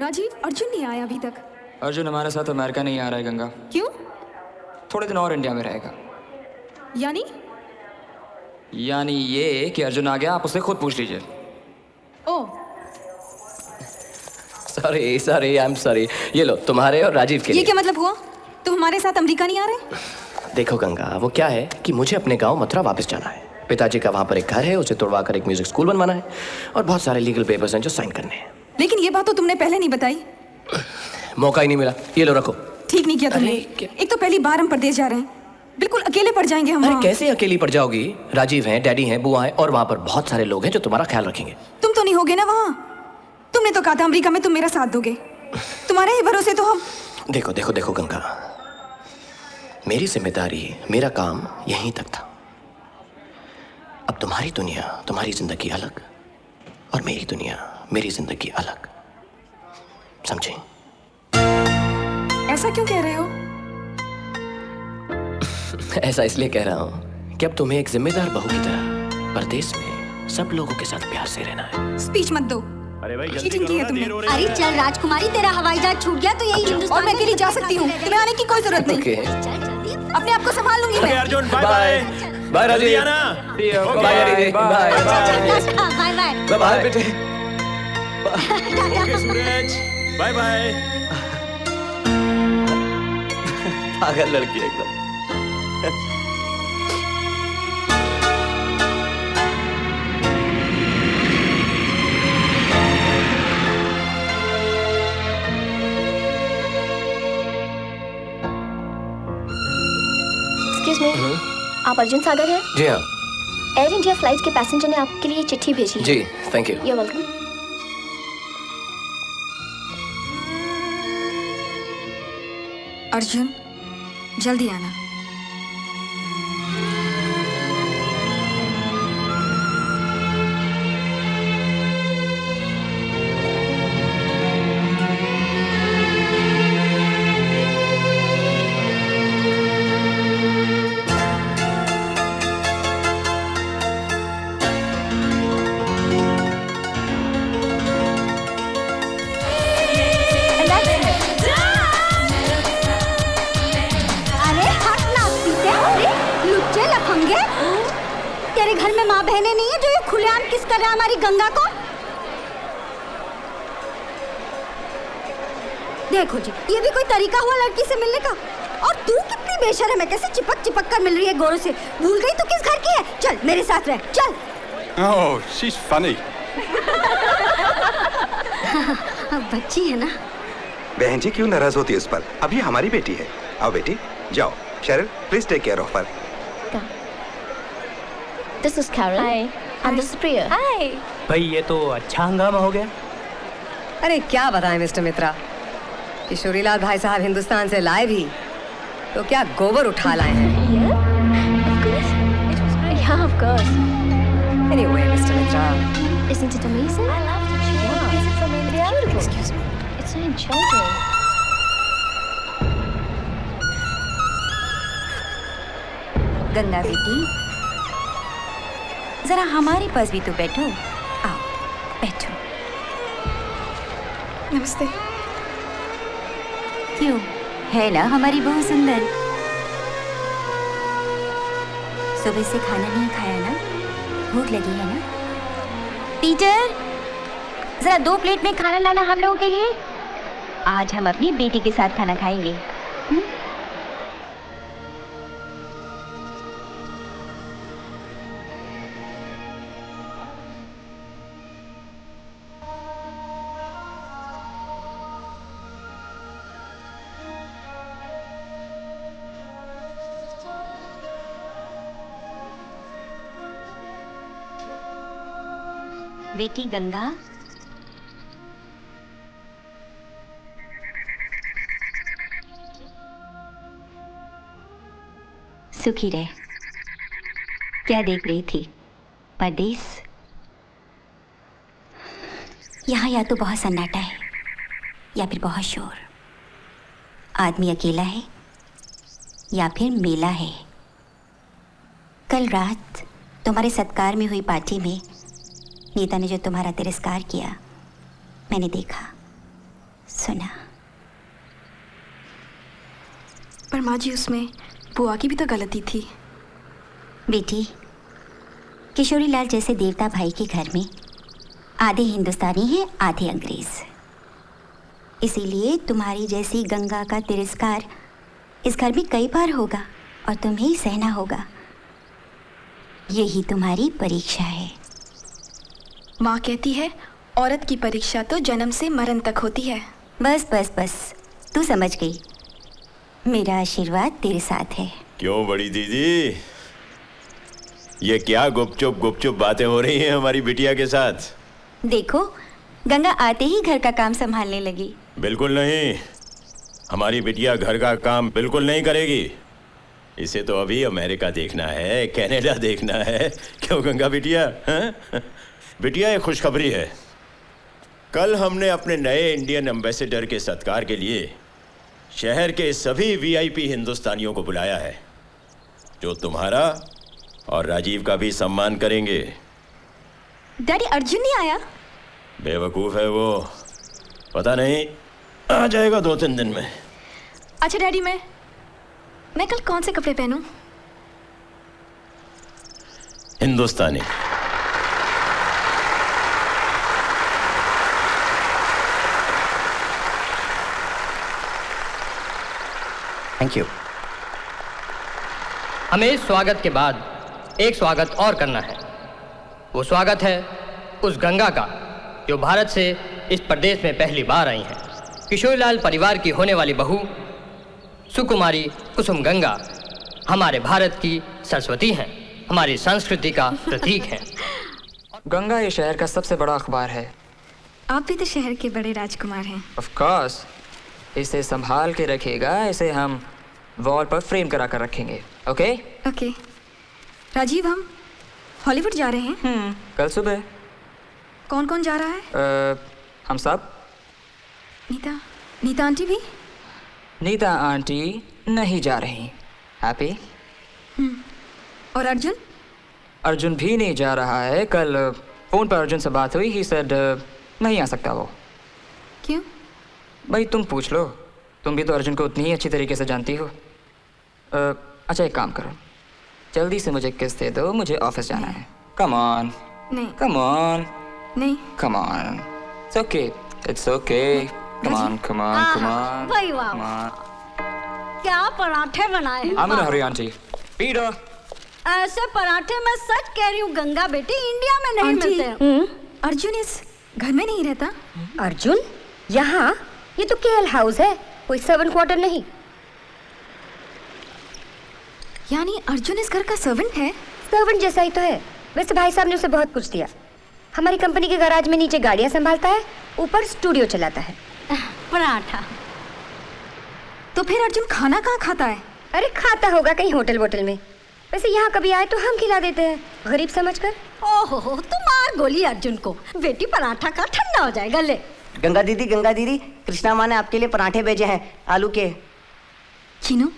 राजीव, अर्जुन नहीं आया अभी तक। अर्जुन हमारे साथ अमेरिका नहीं आ रहा है गंगा। क्यों? थोड़े दिन और इंडिया में रहेगा। यानी ये कि अर्जुन आ गया, आप उससे खुद पूछ लीजिए। Oh, sorry sorry, I am sorry. ये लो तुम्हारे और राजीव के ये लिए। क्या मतलब हुआ? तुम हमारे साथ अमेरिका नहीं आ रहे? देखो गंगा, वो क्या है कि मुझे अपने गांव मथुरा वापस जाना है। पिताजी का वहां पर एक घर है, उसे तोड़वा कर एक म्यूजिक स्कूल बनवाना है और बहुत सारे लीगल पेपर्स हैं जो साइन करने हैं। लेकिन ये बात तो तुमने पहले नहीं बताई। मौका ही नहीं मिला। ये लो रखो। ठीक नहीं किया तुमने। अरे, एक तो पहली बार हम परदेश जा रहे हैं, बिल्कुल अकेले पड़ जाएंगे हम अरे वहाँ। कैसे अकेली पड़ जाओगी? राजीव हैं, डैडी हैं, बुआ हैं और वहां पर बहुत सारे लोग हैं जो तुम्हारा ख्याल रखेंगे। तुम तो नहीं होगे ना वहाँ? तुमने तो कहा था अमेरिका में तुम मेरा साथ दोगे। तुम्हारे ही भरोसे तो हम। देखो देखो देखो गंगा, मेरी जिम्मेदारी, मेरा काम यहीं तक था। अब तुम्हारी दुनिया, तुम्हारी जिंदगी अलग और मेरी दुनिया, मेरी जिंदगी अलग। समझे? ऐसा क्यों कह रहे हो? ऐसा इसलिए कह रहा हूँ कि अब तुम्हें एक जिम्मेदार बहू की तरह परदेश में सब लोगों के साथ प्यार से रहना है। स्पीच मत दो। अरे भाई जल्दी चीटिंग करो की है ना, तुमने। देर हो रही अरे है। चल राजकुमारी, तेरा हवाई जहाज छूट गया तो यही हिंदुस्तान और मैं अकेली जा सकती हूँ, तुम्हें आने की कोई जरूरत नहीं। ओके, चल जल्दी। अपने आप को संभाल लूंगी ओके मैं। Arjun, bye bye. बाय जल्दी राजीव। आना। Bye daddy, bye tata, bye bye. Bye bye बेटे। Okay Suraj, bye bye. पागल लड़की एकदम। एक्सक्यूज मी, आप अर्जुन सागर हैं? जी हाँ। एयर इंडिया फ्लाइट के पैसेंजर ने आपके लिए चिट्ठी भेजी है। जी thank you. You're welcome. Arjun, जल्दी आना। अरे हट ना पीते। अरे लुच्चे लफंगे, तेरे घर में माँ बहनें नहीं है जो ये खुलेआम किस कर रहा है हमारी गंगा को? देखो जी, ये भी कोई तरीका हुआ लड़की से मिलने का? और तू कितनी बेशर्म है, कैसे चिपक चिपक कर मिल रही है गोरों से? भूल गई तू किस घर की है? चल मेरे साथ रह, चल। Oh, she's funny. बच्ची है ना। बहन जी क्यों नाराज होती है उस पर? अब ये हमारी बेटी है। आओ बेटी, जाओ। Cheryl, please take care of her. This is Carol. Hi. And this is Priya. Hi. भाई ये तो अच्छा हंगामा हो गया। अरे क्या बताएं मिस्टर मित्रा, किशोरीलाल भाई साहब हिंदुस्तान से लाए भी तो क्या गोबर उठा लाए हैं। Yeah, of course. Anyway, mister Mitra, Isn't it amazing? I love the children. Is it from India? Excuse me. It's so enchanting. Ganga बेटी, जरा हमारे पास भी तो बैठो। आओ बैठो। नमस्ते। क्यों, है ना हमारी बहू सुंदर? सुबह से खाना नहीं खाया ना? भूख लगी है ना? पीटर, जरा 2 प्लेट में खाना लाना हम लोगों के लिए। आज हम अपनी बेटी के साथ खाना खाएंगे। बेटी गंगा, सुखी रहे। क्या देख रही थी? परदेश। यहाँ या तो बहुत सन्नाटा है या फिर बहुत शोर। आदमी अकेला है या फिर मेला है। कल रात तुम्हारे सत्कार में हुई पार्टी में नीता ने जो तुम्हारा तिरस्कार किया, मैंने देखा। सुना। पर माँ जी उसमें बुआ की भी तो गलती थी। बेटी, किशोरी लाल जैसे देवता भाई के घर में आधे हिंदुस्तानी हैं आधे अंग्रेज। इसीलिए तुम्हारी जैसी गंगा का तिरस्कार इस घर में कई बार होगा और तुम्हें सहना होगा। यही तुम्हारी परीक्षा है। माँ कहती है औरत की परीक्षा तो जन्म से मरण तक होती है। बस बस बस, तू समझ गई। मेरा आशीर्वाद तेरे साथ है। क्यों बड़ी दीदी, ये क्या गुपचुप बातें हो रही हैं हमारी बिटिया के साथ? देखो, गंगा आते ही घर का काम संभालने लगी। बिल्कुल नहीं, हमारी बिटिया घर का काम बिल्कुल नहीं करेगी। इसे तो अभी अमेरिका देखना है, कनाडा देखना है। क्यों गंगा बिटिया? हाँ? बिटिया, एक खुशखबरी है। कल हमने अपने नए इंडियन एम्बेसडर के सत्कार के लिए शहर के सभी वीआईपी हिंदुस्तानियों को बुलाया है, जो तुम्हारा और राजीव का भी सम्मान करेंगे। डैडी, अर्जुन नहीं आया? बेवकूफ़ है वो, पता नहीं, आ जाएगा 2-3 दिन में। अच्छा डैडी, मैं कल कौन से कपड़े पहनूं? हिंदुस्तानी। Thank you. हमें इस स्वागत के बाद एक स्वागत और करना है। वो स्वागत है उस गंगा का जो भारत से इस प्रदेश में पहली बार आई हैं। किशोरीलाल परिवार की होने वाली बहू सुकुमारी कुसुम गंगा हमारे भारत की सरस्वती हैं, हमारी संस्कृति का प्रतीक हैं। गंगा ये शहर का सबसे बड़ा अखबार है। आप भी तो शहर के बड़े राजकुमार हैं। ऑफ कोर्स, इसे संभाल के रखिएगा। इसे हम वॉल पर फ्रेम करा कर रखेंगे। Okay okay. राजीव, हम हॉलीवुड जा रहे हैं। कल सुबह। कौन कौन जा रहा है? हम सब। नीता आंटी भी? नीता आंटी नहीं जा रही। हैप्पी? और अर्जुन? अर्जुन भी नहीं जा रहा है। कल फ़ोन पर अर्जुन से बात हुई, ही सेड नहीं आ सकता वो। क्यों? भाई तुम पूछ लो, तुम भी तो अर्जुन को उतनी ही अच्छी तरीके से जानती हो। अच्छा एक काम करो, जल्दी से मुझे किस दे दो, मुझे ऑफिस जाना है। Come on. नहीं। Come on. नहीं। Come on. It's okay, it's okay. Come on, come on, come on. भाई वाह, क्या पराठे बनाए हैं। I'm in a hurry, aunty. Peter. ऐसे पराठे मैं सच कह रही हूँ गंगा बेटी, इंडिया में नहीं आंटी, मिलते हैं। अर्जुन इस घर में नहीं रहता? अर्जुन यहाँ? ये तो केएल हाउस है, कोई 7 क्वार्टर नहीं। यानी अर्जुन इस घर का सर्वेंट है? सर्वेंट जैसा ही तो है। वैसे भाई साहब ने उसे बहुत कुछ दिया। हमारी कंपनी के गैराज में नीचे गाड़ियाँ संभालता है, ऊपर स्टूडियो चलाता है। पराठा। तो फिर अर्जुन खाना कहाँ खाता है? अरे खाता होगा कहीं होटल वोटल में। वैसे यहाँ कभी आए तो हम खिला देते हैं, गरीब समझकर। ओहो, तुम मार गोली अर्जुन को। बेटी पराठा का ठंडा हो जाएगा। ले गंगा दीदी, कृष्णा माँ ने आपके लिए पराठे भेजे हैं, आलू के। चीनू,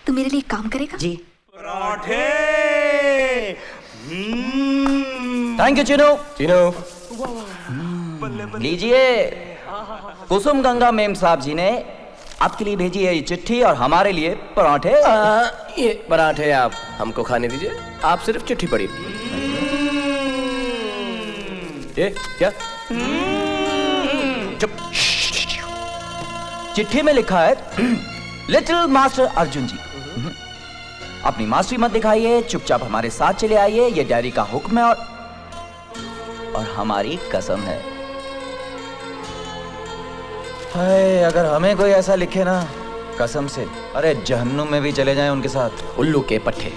तू मेरे लिए एक काम करेगा? जी। पराठे। Thank you Chinu. लीजिए, कुसुम गंगा मेम साहब जी ने आपके लिए भेजी है ये चिट्ठी और हमारे लिए पराठे। ये पराठे आप हमको खाने दीजिए, आप सिर्फ चिट्ठी पढ़िए। ये क्या? चुप। चिट्ठी में लिखा है लिटिल मास्टर अर्जुन जी, अपनी मास्टरी मत दिखाइए, चुपचाप हमारे साथ चले आइए, ये डायरी का हुक्म है और हमारी कसम है। हाय, अगर हमें कोई ऐसा लिखे ना, कसम से अरे जहन्नुम में भी चले जाएं उनके साथ। उल्लू के पट्टे,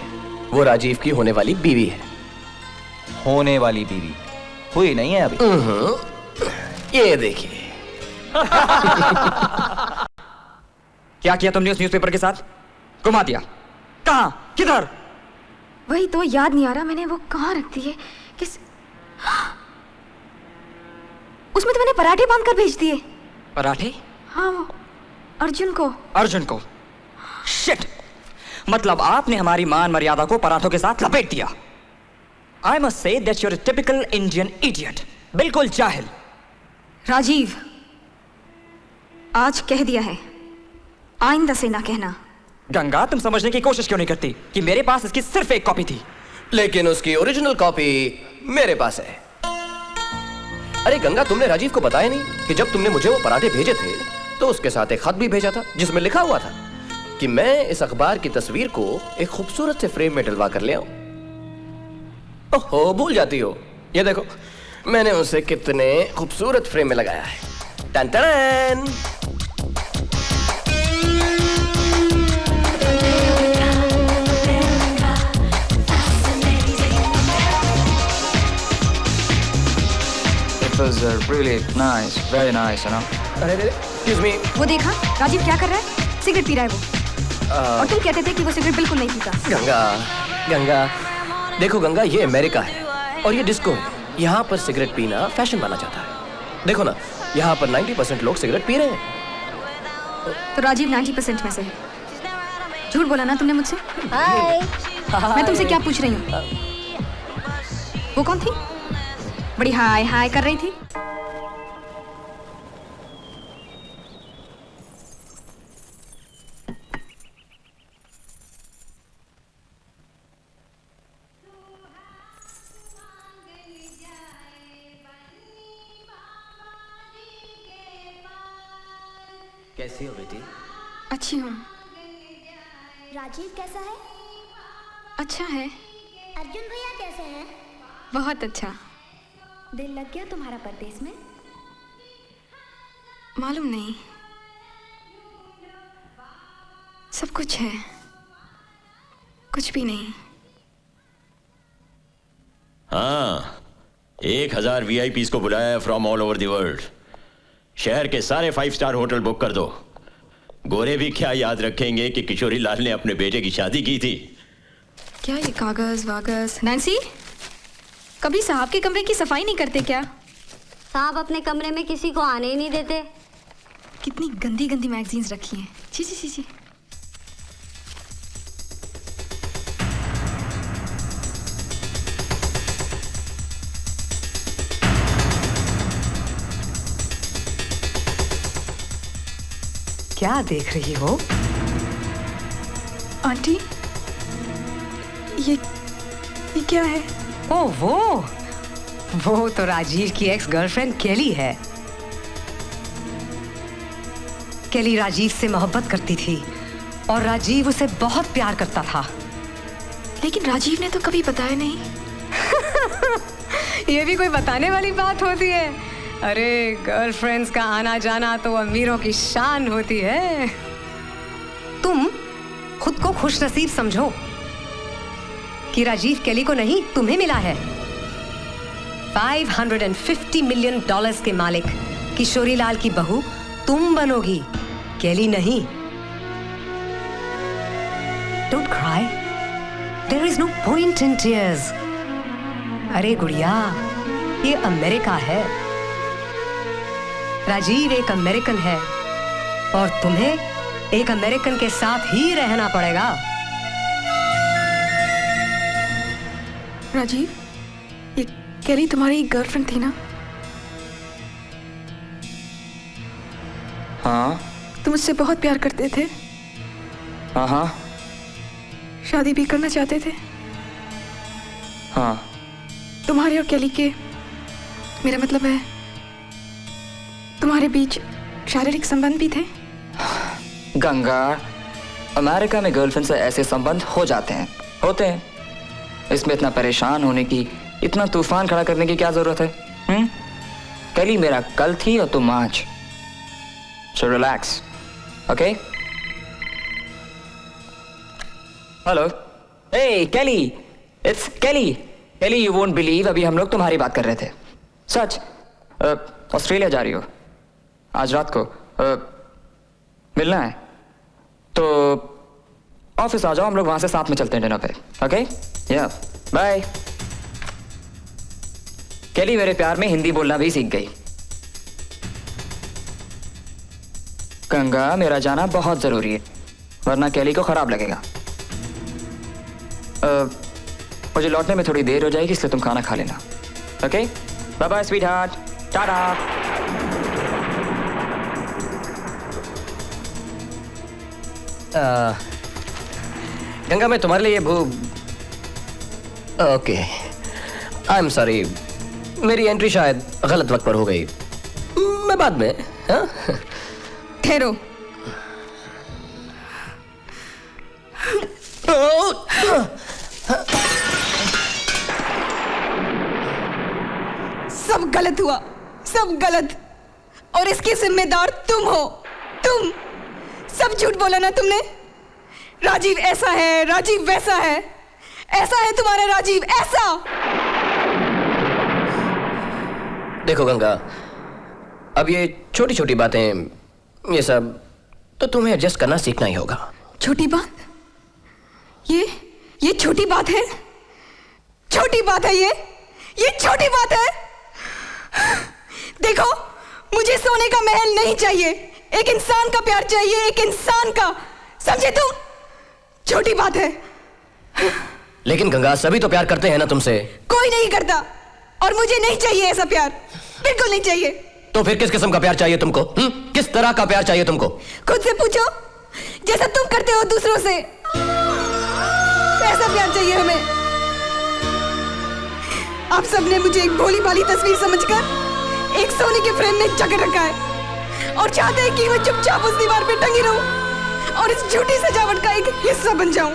वो राजीव की होने वाली बीवी है। होने वाली बीवी हुई नहीं है अभी। ये देखिए। क्या किया तुमने उस न्यूज़पेपर के साथ? घुमा दिया। कहाँ? किधर? वही तो याद नहीं आ रहा, मैंने वो कहाँ रख दी है। किस उसमें तो मैंने पराठे बांध कर भेज दिए। पराठे? हाँ, वो अर्जुन को। शिट! मतलब आपने हमारी मान मर्यादा को पराठों के साथ लपेट दिया। I must say that you're a typical Indian idiot. बिल्कुल जाहिल। राजीव, आज कह दिया है, आइंदा से ना कहना। गंगा, तुम समझने की कोशिश क्यों नहीं करती कि मेरे पास इसकी सिर्फ एक कॉपी थी? लेकिन उसकी ओरिजिनल कॉपी मेरे पास है। अरे गंगा, तुमने राजीव को बताया नहीं कि जब तुमने मुझे वो पराठे भेजे थे तो उसके साथ एक खत भी भेजा था जिसमें लिखा हुआ था कि मैं इस अखबार की तस्वीर को एक खूबसूरत से फ्रेम में डलवा कर ले आऊं। ओहो, भूल जाती हो। ये देखो, मैंने उसे कितने खूबसूरत फ्रेम में लगाया है। टन टन। It was really nice, very nice, you know. अरे excuse me। वो देखा राजीव क्या कर रहा है? सिगरेट पी रहा है वो। और तुम कहते थे कि वो सिगरेट बिल्कुल नहीं पीता। गंगा, गंगा, देखो गंगा, ये अमेरिका है और ये डिस्को है। यहाँ पर सिगरेट पीना फैशन माना जाता है। देखो ना, यहाँ पर 90% लोग सिगरेट पी रहे हैं। तो राजीव 90% में से है। झूठ बोला ना तुमने मुझसे? हाय। मैं तुमसे क्या पूछ रही हूँ? वो कौन थी? बड़ी हाय हाय कर रही थी। कैसी हो बेटी? अच्छी हूँ। राजीव कैसा है? अच्छा है। अर्जुन भैया कैसे हैं? बहुत अच्छा। दिल लग गया तुम्हारा परदेश में? मालूम नहीं, सब कुछ है, कुछ भी नहीं। हाँ, 1000 VIPs को बुलाया है from all over the world. शहर के सारे 5 स्टार होटल बुक कर दो। गोरे भी क्या याद रखेंगे कि किशोरी लाल ने अपने बेटे की शादी की थी। क्या ये कागज वागज? नैन्सी, कभी साहब के कमरे की सफाई नहीं करते क्या? साहब अपने कमरे में किसी को आने ही नहीं देते। कितनी गंदी गंदी मैगजीन्स रखी हैं। छी छी छी छी। क्या देख रही हो? आंटी, ये क्या है? ओ वो तो राजीव की एक्स गर्लफ्रेंड केली है। केली राजीव से मोहब्बत करती थी और राजीव उसे बहुत प्यार करता था। लेकिन राजीव ने तो कभी बताया नहीं। ये भी कोई बताने वाली बात होती है? अरे गर्लफ्रेंड्स का आना जाना तो अमीरों की शान होती है। तुम खुद को खुशनसीब समझो कि राजीव केली को नहीं, तुम्हें मिला है। $550 मिलियन के मालिक किशोरी लाल की बहू तुम बनोगी, केली नहीं। Don't cry. There is no point in tears. अरे गुड़िया, ये अमेरिका है। राजीव एक अमेरिकन है और तुम्हें एक अमेरिकन के साथ ही रहना पड़ेगा। राजीव, ये केली तुम्हारी गर्लफ्रेंड थी ना? हाँ। तुम उससे बहुत प्यार करते थे? हाँ हाँ। शादी भी करना चाहते थे? हाँ। तुम्हारे और केली के, मेरा मतलब है तुम्हारे बीच शारीरिक संबंध भी थे? गंगा, अमेरिका में गर्लफ्रेंड से ऐसे संबंध हो जाते हैं, होते हैं। इसमें इतना परेशान होने की, इतना तूफान खड़ा करने की क्या जरूरत है? केली मेरा कल थी और तुम आज। So relax, okay? हेलो, हे केली, इट्स केली। केली, यू वोंट बिलीव, अभी हम लोग तुम्हारी बात कर रहे थे। सच, ऑस्ट्रेलिया जा रही हो आज रात को? मिलना है तो ऑफिस आ जाओ, हम लोग वहां से साथ में चलते हैं डिनर पे, ओके? या बाय। केली मेरे प्यार में हिंदी बोलना भी सीख गई। गंगा, मेरा जाना बहुत जरूरी है, वरना केली को खराब लगेगा। मुझे लौटने में थोड़ी देर हो जाएगी, इसलिए तुम खाना खा लेना, okay? Bye bye sweetheart, tata. Ganga मैं तुम्हारे लिए ओके आई एम सॉरी, मेरी एंट्री शायद गलत वक्त पर हो गई। मैं बाद में। हाँ? ठहरो। सब गलत हुआ, सब गलत, और इसके जिम्मेदार तुम हो। तुम सब झूठ बोला ना तुमने। राजीव ऐसा है, राजीव वैसा है, ऐसा है तुम्हारा राजीव, ऐसा। देखो गंगा, अब ये छोटी छोटी बातें, ये सब तो तुम्हें एडजस्ट करना सीखना ही होगा। छोटी बात? ये छोटी बात है? छोटी बात है ये छोटी बात है? देखो, मुझे सोने का महल नहीं चाहिए, एक इंसान का प्यार चाहिए, एक इंसान का, समझे तुम? छोटी बात है। लेकिन गंगा, सभी तो प्यार करते हैं ना तुमसे। कोई नहीं करता, और मुझे नहीं चाहिए ऐसा प्यार, बिल्कुल नहीं चाहिए। तो फिर किस किस्म का प्यार चाहिए तुमको? किस तरह का प्यार चाहिए तुमको? खुद से पूछो, जैसा तुम करते हो दूसरों से, ऐसा प्यार चाहिए हमें। आप सबने मुझे एक भोली भाली तस्वीर समझकर एक सोने के फ्रेम में जकड़ रखा है, और चाहते हैं कि मैं चुपचाप उस दीवार पे टंगी रहूं और इस झूठी सजावट का एक हिस्सा बन जाऊं।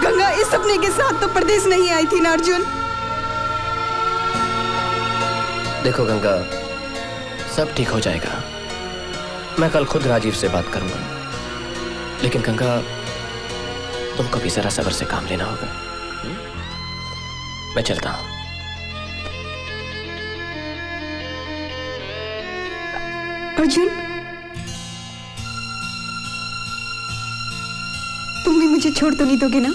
गंगा इस सपने के साथ तो परदेश नहीं आई थी ना अर्जुन। देखो गंगा, सब ठीक हो जाएगा। मैं कल खुद राजीव से बात करूंगा, लेकिन गंगा तुमको भी जरा सब्र से काम लेना होगा। मैं चलता हूं। अर्जुन, तुम भी मुझे छोड़ तो नहीं दोगे ना?